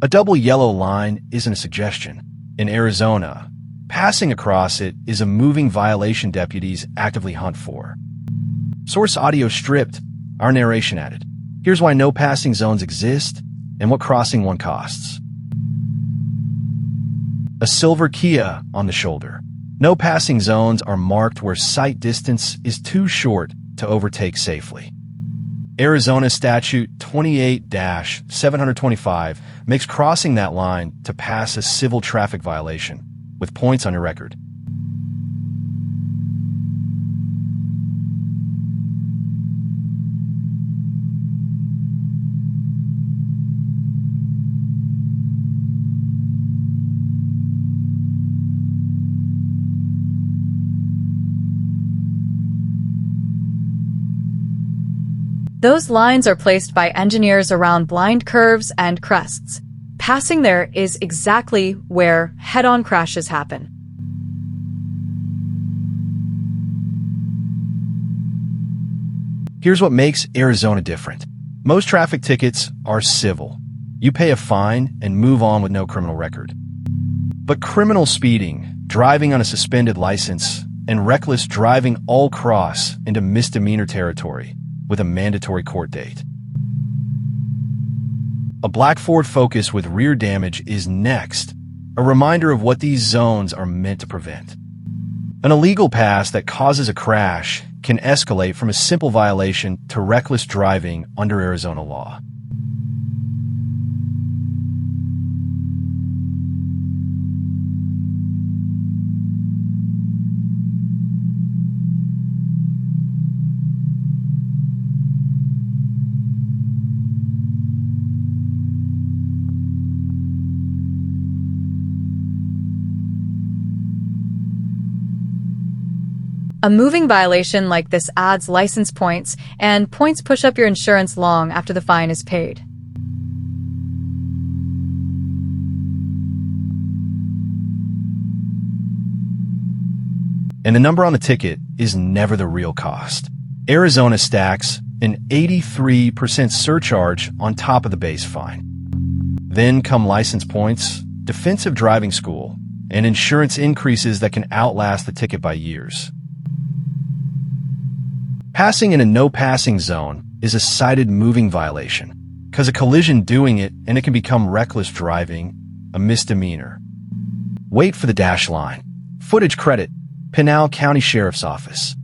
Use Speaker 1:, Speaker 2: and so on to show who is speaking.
Speaker 1: A double yellow line isn't a suggestion. In Arizona, passing across it is a moving violation deputies actively hunt for. Source audio stripped, our narration added. Here's why no passing zones exist and what crossing one costs. A silver Kia on the shoulder. No passing zones are marked where sight distance is too short to overtake safely. Arizona Statute 28-725 makes crossing that line to pass a civil traffic violation, with points on your record.
Speaker 2: Those lines are placed by engineers around blind curves and crests. Passing there is exactly where head-on crashes happen.
Speaker 1: Here's what makes Arizona different. Most traffic tickets are civil. You pay a fine and move on with no criminal record. But criminal speeding, driving on a suspended license, and reckless driving all cross into misdemeanor territory with a mandatory court date. A black Ford Focus with rear damage is next, a reminder of what these zones are meant to prevent. An illegal pass that causes a crash can escalate from a simple violation to reckless driving under Arizona law.
Speaker 2: A moving violation like this adds license points, and points push up your insurance long after the fine is paid.
Speaker 1: And the number on the ticket is never the real cost. Arizona stacks an 83% surcharge on top of the base fine. Then come license points, defensive driving school, and insurance increases that can outlast the ticket by years. Passing in a no-passing zone is a cited moving violation, because a collision doing it and it can become reckless driving, a misdemeanor. Wait for the dash line. Footage credit, Pinal County Sheriff's Office.